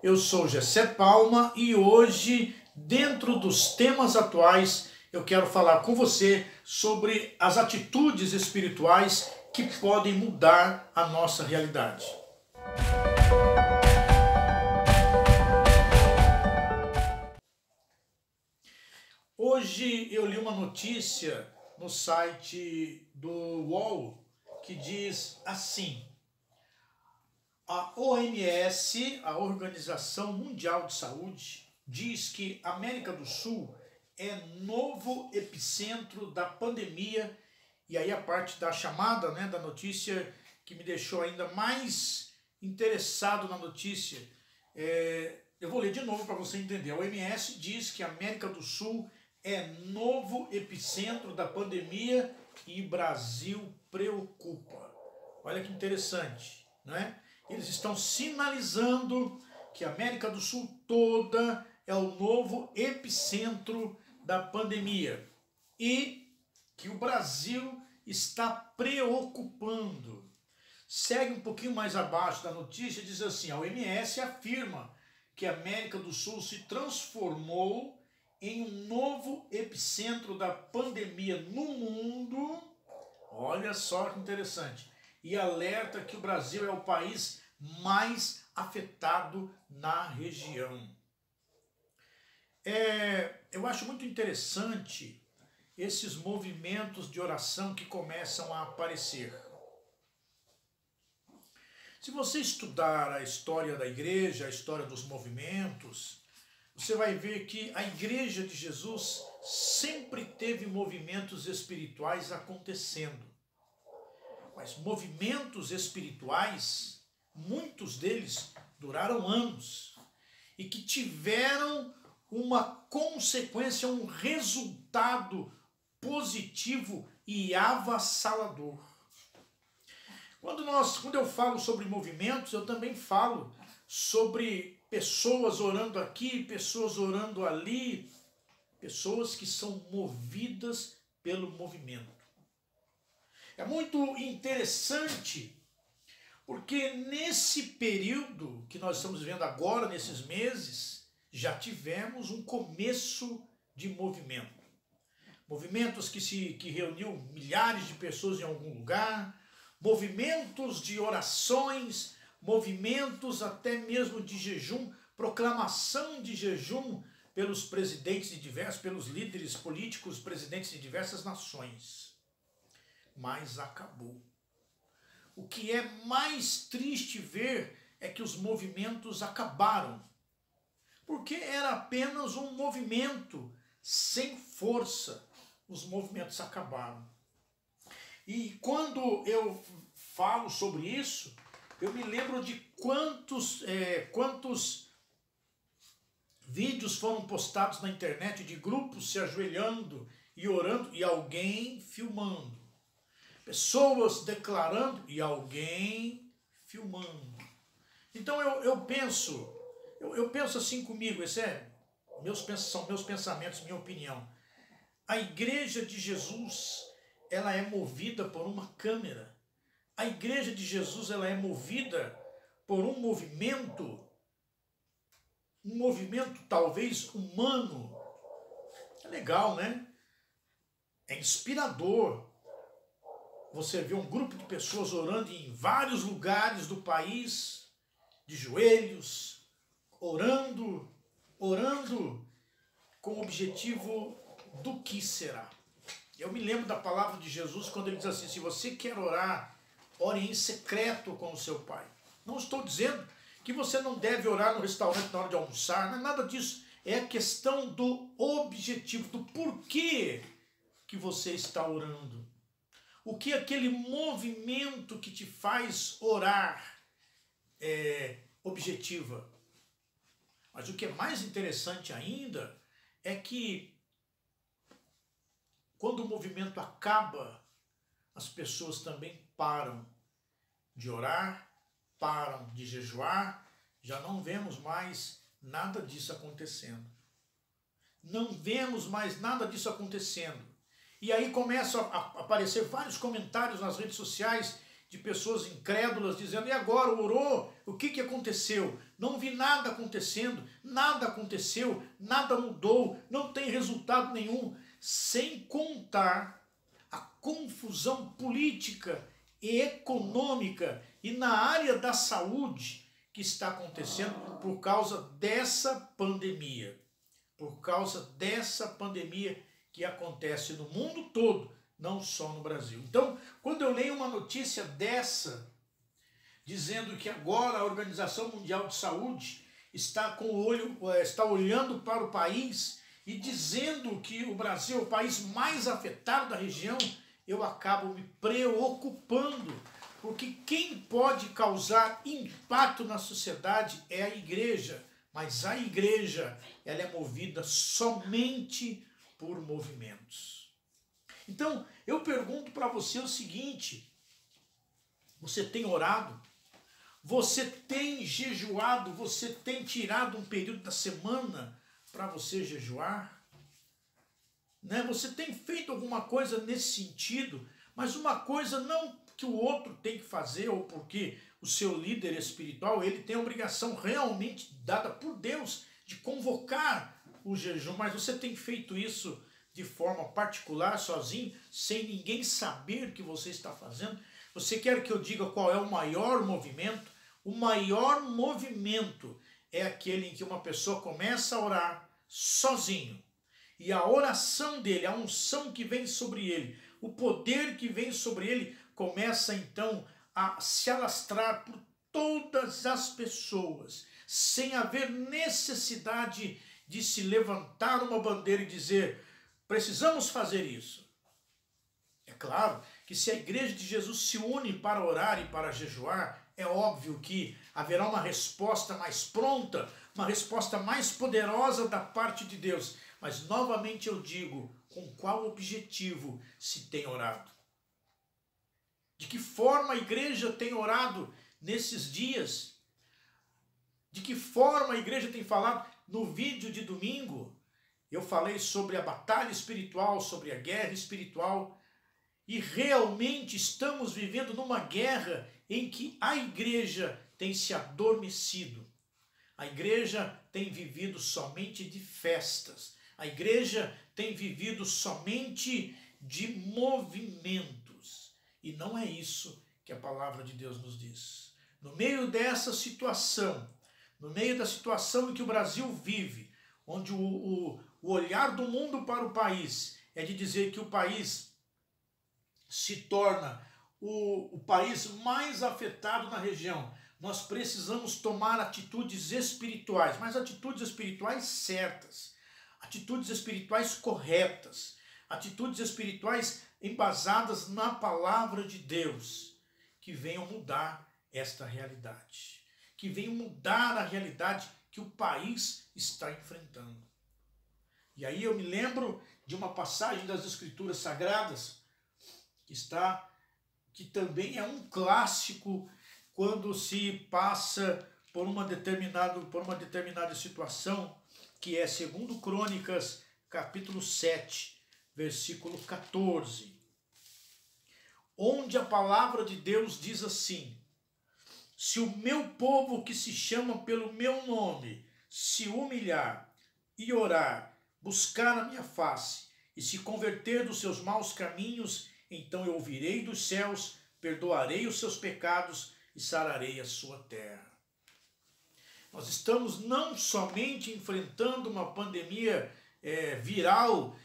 Eu sou Gessé Palma e hoje, dentro dos temas atuais, eu quero falar com você sobre as atitudes espirituais que podem mudar a nossa realidade. Hoje eu li uma notícia no site do UOL que diz assim: a OMS, a Organização Mundial de Saúde, diz que a América do Sul é novo epicentro da pandemia. E aí a parte da chamada, da notícia, que me deixou ainda mais interessado na notícia. Eu vou ler de novo para você entender. A OMS diz que a América do Sul é novo epicentro da pandemia e Brasil preocupa. Olha que interessante, não é? Eles estão sinalizando que a América do Sul toda é o novo epicentro da pandemia e que o Brasil está preocupando. Segue um pouquinho mais abaixo da notícia, diz assim: a OMS afirma que a América do Sul se transformou em um novo epicentro da pandemia no mundo. Olha só que interessante. E alerta que o Brasil é o país mais afetado na região. Eu acho muito interessante esses movimentos de oração que começam a aparecer. Se você estudar a história da igreja, a história dos movimentos, você vai ver que a Igreja de Jesus sempre teve movimentos espirituais acontecendo. Mas movimentos espirituais, muitos deles duraram anos e que tiveram uma consequência, um resultado positivo e avassalador. Quando eu falo sobre movimentos, eu também falo sobre pessoas orando aqui, pessoas orando ali, pessoas que são movidas pelo movimento. É muito interessante, porque nesse período que nós estamos vivendo agora, nesses meses, já tivemos um começo de movimento. Movimentos que reuniu milhares de pessoas em algum lugar, movimentos de orações, movimentos até mesmo de jejum, proclamação de jejum pelos presidentes de pelos líderes políticos, presidentes de diversas nações. Mas acabou. O que é mais triste ver é que os movimentos acabaram, porque era apenas um movimento sem força. Os movimentos acabaram. E quando eu falo sobre isso, eu me lembro de quantos vídeos foram postados na internet de grupos se ajoelhando e orando e alguém filmando. Pessoas declarando e alguém filmando. Então eu penso assim comigo, são meus pensamentos, minha opinião. A Igreja de Jesus, ela é movida por uma câmera. A Igreja de Jesus, ela é movida por um movimento talvez humano. É legal, né? É inspirador. Você vê um grupo de pessoas orando em vários lugares do país, de joelhos, orando com o objetivo do que será. Eu me lembro da palavra de Jesus quando ele diz assim: se você quer orar, ore em secreto com o seu Pai. Não estou dizendo que você não deve orar no restaurante na hora de almoçar, não é nada disso. É a questão do objetivo, do porquê que você está orando. O que aquele movimento que te faz orar objetiva. Mas o que é mais interessante ainda é que quando o movimento acaba, as pessoas também param de orar, param de jejuar, já não vemos mais nada disso acontecendo. Não vemos mais nada disso acontecendo. E aí começam a aparecer vários comentários nas redes sociais de pessoas incrédulas dizendo: e agora, orou? O que aconteceu? Não vi nada acontecendo, nada aconteceu, nada mudou, não tem resultado nenhum. Sem contar a confusão política e econômica e na área da saúde que está acontecendo por causa dessa pandemia. Por causa dessa pandemia que acontece no mundo todo, não só no Brasil. Então, quando eu leio uma notícia dessa, dizendo que agora a Organização Mundial de Saúde está olhando para o país e dizendo que o Brasil é o país mais afetado da região, eu acabo me preocupando, porque quem pode causar impacto na sociedade é a igreja, mas a igreja, ela é movida somente por movimentos. Então, eu pergunto para você o seguinte: você tem orado? Você tem jejuado? Você tem tirado um período da semana para você jejuar? Né? Você tem feito alguma coisa nesse sentido? Mas uma coisa não que o outro tem que fazer, ou porque o seu líder espiritual, ele tem a obrigação realmente dada por Deus de convocar o jejum, mas você tem feito isso de forma particular, sozinho, sem ninguém saber que você está fazendo? Você quer que eu diga qual é o maior movimento? O maior movimento é aquele em que uma pessoa começa a orar sozinho, e a oração dele, a unção que vem sobre ele, o poder que vem sobre ele, começa então a se alastrar por todas as pessoas, sem haver necessidade de se levantar uma bandeira e dizer: precisamos fazer isso. É claro que se a igreja de Jesus se une para orar e para jejuar, é óbvio que haverá uma resposta mais pronta, uma resposta mais poderosa da parte de Deus. Mas novamente eu digo, com qual objetivo se tem orado? De que forma a igreja tem orado nesses dias? De que forma a igreja tem falado? No vídeo de domingo, eu falei sobre a batalha espiritual, sobre a guerra espiritual, e realmente estamos vivendo numa guerra em que a igreja tem se adormecido. A igreja tem vivido somente de festas. A igreja tem vivido somente de movimentos. E não é isso que a palavra de Deus nos diz. No meio dessa situação, no meio da situação em que o Brasil vive, onde o olhar do mundo para o país é de dizer que o país se torna o país mais afetado na região, nós precisamos tomar atitudes espirituais, mas atitudes espirituais certas, atitudes espirituais corretas, atitudes espirituais embasadas na palavra de Deus, que venham mudar esta realidade, que venham mudar a realidade que o país está enfrentando. E aí eu me lembro de uma passagem das Escrituras Sagradas, que também é um clássico quando se passa por uma determinada situação, que é 2 Crônicas, capítulo 7, versículo 14, onde a palavra de Deus diz assim: se o meu povo que se chama pelo meu nome se humilhar e orar, buscar a minha face e se converter dos seus maus caminhos, então eu ouvirei dos céus, perdoarei os seus pecados e sararei a sua terra. Nós estamos não somente enfrentando uma pandemia viral,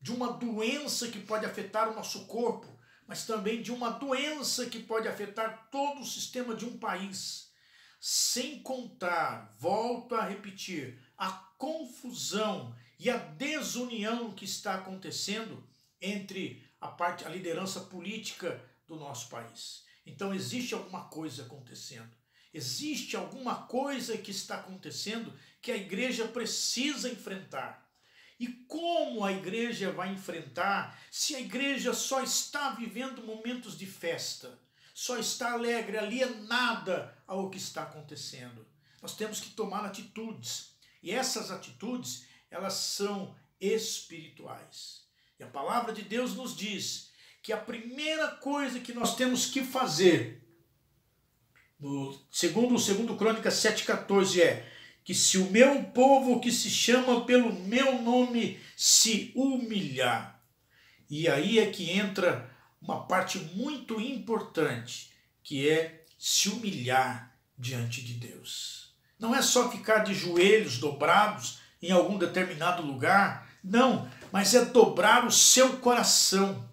de uma doença que pode afetar o nosso corpo, mas também de uma doença que pode afetar todo o sistema de um país. Sem contar, volto a repetir, a confusão e a desunião que está acontecendo entre a liderança política do nosso país. Então existe alguma coisa acontecendo. Existe alguma coisa que está acontecendo que a igreja precisa enfrentar. E como a igreja vai enfrentar se a igreja só está vivendo momentos de festa, só está alegre, alienada ao que está acontecendo? Nós temos que tomar atitudes. E essas atitudes, elas são espirituais. E a palavra de Deus nos diz que a primeira coisa que nós temos que fazer, segundo Crônicas 7,14, é que se o meu povo que se chama pelo meu nome se humilhar. E aí é que entra uma parte muito importante, que é se humilhar diante de Deus. Não é só ficar de joelhos dobrados em algum determinado lugar, não, mas é dobrar o seu coração,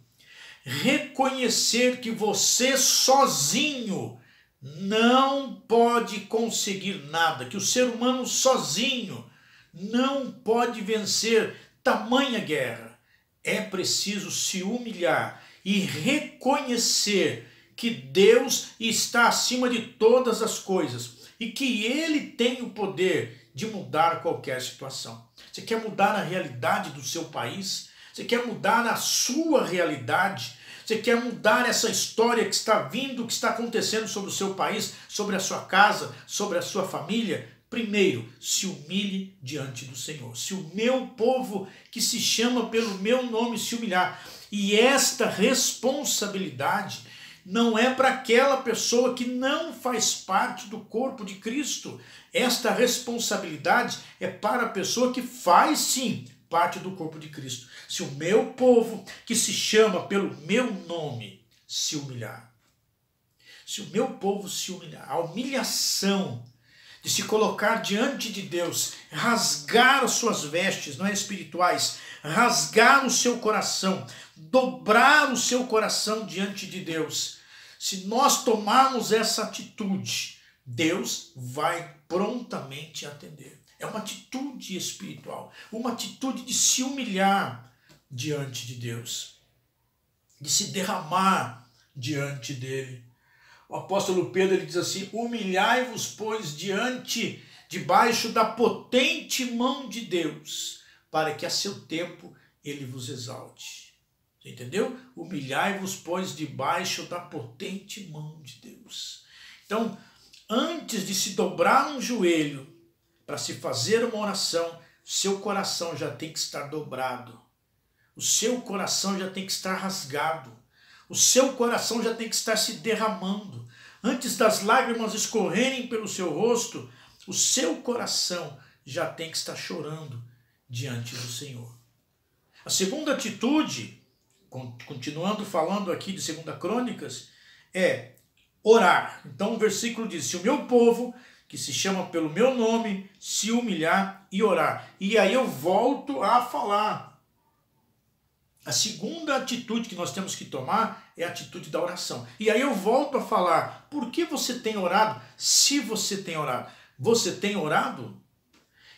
reconhecer que você sozinho não pode conseguir nada, que o ser humano sozinho não pode vencer tamanha guerra. É preciso se humilhar e reconhecer que Deus está acima de todas as coisas e que Ele tem o poder de mudar qualquer situação. Você quer mudar a realidade do seu país? Você quer mudar a sua realidade? Você quer mudar essa história que está vindo, que está acontecendo sobre o seu país, sobre a sua casa, sobre a sua família? Primeiro, se humilhe diante do Senhor. Se o meu povo que se chama pelo meu nome se humilhar. E esta responsabilidade não é para aquela pessoa que não faz parte do corpo de Cristo. Esta responsabilidade é para a pessoa que faz sim parte do corpo de Cristo. Se o meu povo que se chama pelo meu nome se humilhar. Se o meu povo se humilhar. A humilhação de se colocar diante de Deus, rasgar as suas vestes, não é espirituais, rasgar o seu coração, dobrar o seu coração diante de Deus. Se nós tomarmos essa atitude, Deus vai prontamente atender. É uma atitude espiritual, uma atitude de se humilhar diante de Deus, de se derramar diante dele. O apóstolo Pedro ele diz assim: humilhai-vos, pois, debaixo da potente mão de Deus, para que a seu tempo ele vos exalte. Você entendeu? Humilhai-vos, pois, debaixo da potente mão de Deus. Então, antes de se dobrar um joelho para se fazer uma oração, seu coração já tem que estar dobrado. O seu coração já tem que estar rasgado. O seu coração já tem que estar se derramando. Antes das lágrimas escorrerem pelo seu rosto, o seu coração já tem que estar chorando diante do Senhor. A segunda atitude, continuando falando aqui de 2 Crônicas, é orar. Então o versículo diz: se o meu povo, que se chama pelo meu nome, se humilhar e orar. E aí eu volto a falar. A segunda atitude que nós temos que tomar é a atitude da oração. E aí eu volto a falar, por que você tem orado? Se você tem orado. Você tem orado?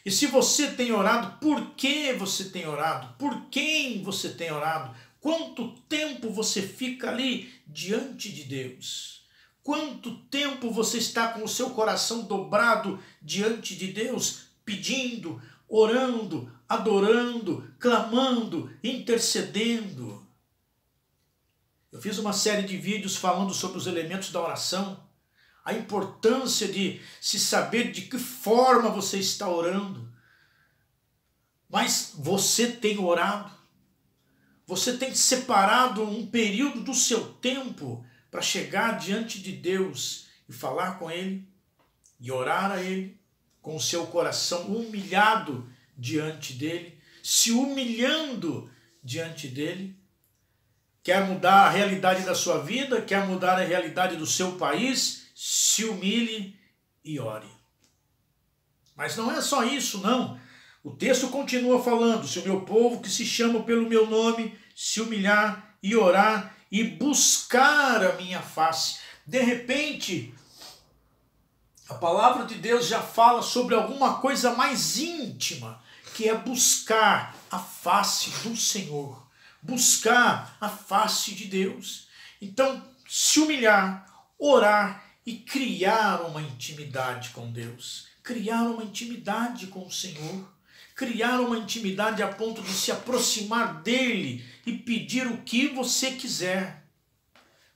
E se você tem orado, por que você tem orado? Por quem você tem orado? Quanto tempo você fica ali diante de Deus? Quanto tempo você está com o seu coração dobrado diante de Deus, pedindo, orando, adorando, clamando, intercedendo? Eu fiz uma série de vídeos falando sobre os elementos da oração, a importância de se saber de que forma você está orando. Mas você tem orado? Você tem separado um período do seu tempo para chegar diante de Deus e falar com Ele e orar a Ele com o seu coração humilhado diante dEle, se humilhando diante dEle? Quer mudar a realidade da sua vida? Quer mudar a realidade do seu país? Se humilhe e ore. Mas não é só isso, não. O texto continua falando: se o meu povo que se chama pelo meu nome se humilhar e orar e buscar a minha face. De repente, a palavra de Deus já fala sobre alguma coisa mais íntima, que é buscar a face do Senhor, buscar a face de Deus. Então, se humilhar, orar e criar uma intimidade com Deus, criar uma intimidade com o Senhor, criar uma intimidade a ponto de se aproximar dele e pedir o que você quiser,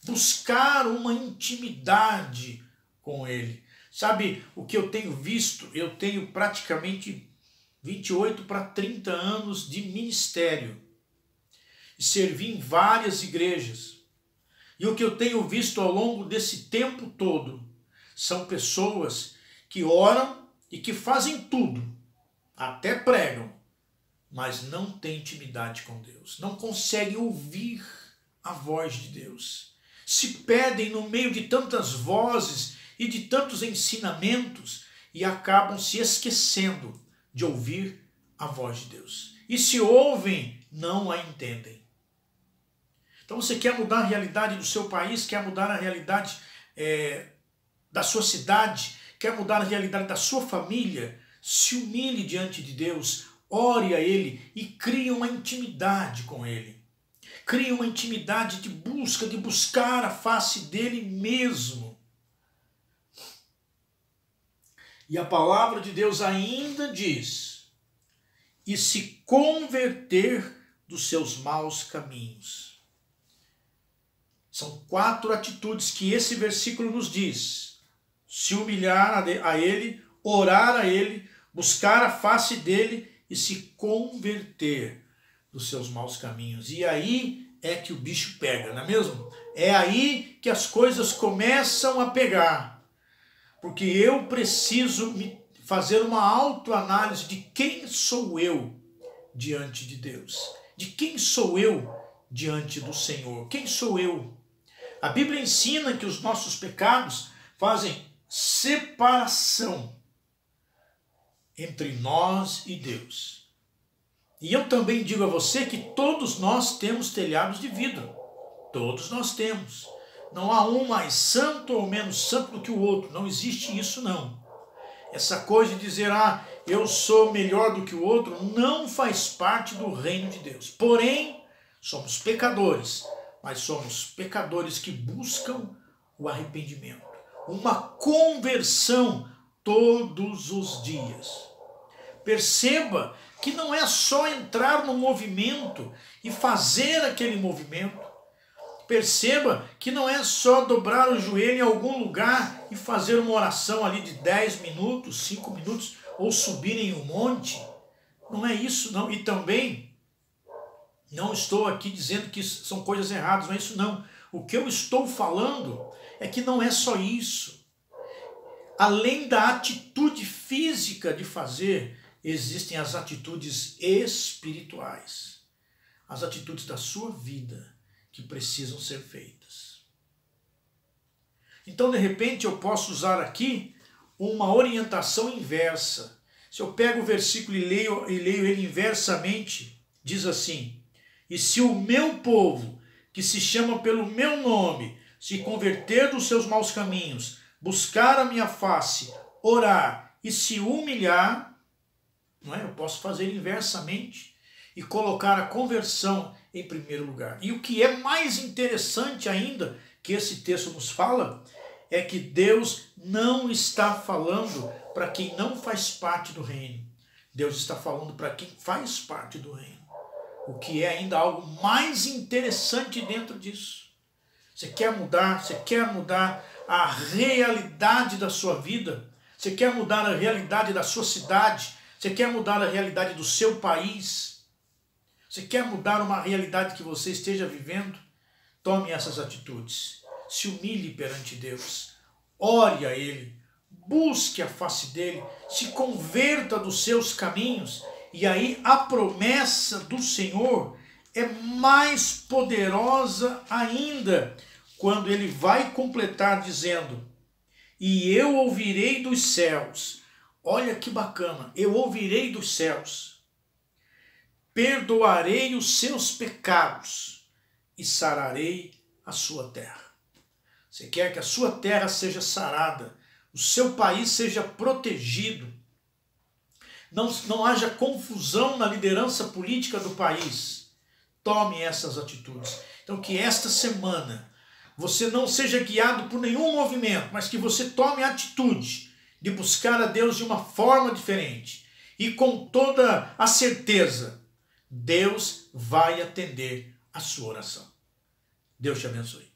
buscar uma intimidade com ele. Sabe o que eu tenho visto? Eu tenho praticamente 28 para 30 anos de ministério. e servi em várias igrejas. E o que eu tenho visto ao longo desse tempo todo são pessoas que oram e que fazem tudo, até pregam, mas não têm intimidade com Deus, não conseguem ouvir a voz de Deus. Se perdem no meio de tantas vozes e de tantos ensinamentos e acabam se esquecendo de ouvir a voz de Deus. E se ouvem, não a entendem. Então você quer mudar a realidade do seu país, quer mudar a realidade da sua cidade, quer mudar a realidade da sua família, se humilhe diante de Deus, ore a Ele e crie uma intimidade com Ele. Crie uma intimidade de buscar a face dEle mesmo. E a palavra de Deus ainda diz, e se converter dos seus maus caminhos. São 4 atitudes que esse versículo nos diz. Se humilhar a Ele, orar a Ele, buscar a face dEle e se converter dos seus maus caminhos. E aí é que o bicho pega, não é mesmo? É aí que as coisas começam a pegar. Porque eu preciso fazer uma autoanálise de quem sou eu diante de Deus. De quem sou eu diante do Senhor. Quem sou eu? A Bíblia ensina que os nossos pecados fazem separação entre nós e Deus. E eu também digo a você que todos nós temos telhados de vidro. Todos nós temos. Não há um mais santo ou menos santo do que o outro. Não existe isso, não. Essa coisa de dizer, eu sou melhor do que o outro, não faz parte do reino de Deus. Porém, somos pecadores, mas somos pecadores que buscam o arrependimento. Uma conversão todos os dias. Perceba que não é só entrar no movimento e fazer aquele movimento. Perceba que não é só dobrar o joelho em algum lugar e fazer uma oração ali de 10 minutos, 5 minutos, ou subir em um monte. Não é isso, não. E também, não estou aqui dizendo que são coisas erradas, não é isso, não. O que eu estou falando é que não é só isso. Além da atitude física de fazer, existem as atitudes espirituais. As atitudes da sua vida que precisam ser feitas. Então, de repente, eu posso usar aqui uma orientação inversa. Se eu pego o versículo e leio ele inversamente, diz assim, e se o meu povo, que se chama pelo meu nome, se converter dos seus maus caminhos, buscar a minha face, orar e se humilhar, não é? Eu posso fazer inversamente e colocar a conversão em primeiro lugar. E o que é mais interessante ainda que esse texto nos fala é que Deus não está falando para quem não faz parte do reino. Deus está falando para quem faz parte do reino. O que é ainda algo mais interessante dentro disso. Você quer mudar? Você quer mudar a realidade da sua vida? Você quer mudar a realidade da sua cidade? Você quer mudar a realidade do seu país? Você quer mudar uma realidade que você esteja vivendo? Tome essas atitudes. Se humilhe perante Deus. Ore a Ele. Busque a face dEle. Se converta dos seus caminhos. E aí a promessa do Senhor é mais poderosa ainda, quando Ele vai completar dizendo, e eu ouvirei dos céus. Olha que bacana. Eu ouvirei dos céus. Perdoarei os seus pecados e sararei a sua terra. Você quer que a sua terra seja sarada, o seu país seja protegido, não haja confusão na liderança política do país. Tome essas atitudes. Então que esta semana você não seja guiado por nenhum movimento, mas que você tome a atitude de buscar a Deus de uma forma diferente. E com toda a certeza, Deus vai atender a sua oração. Deus te abençoe.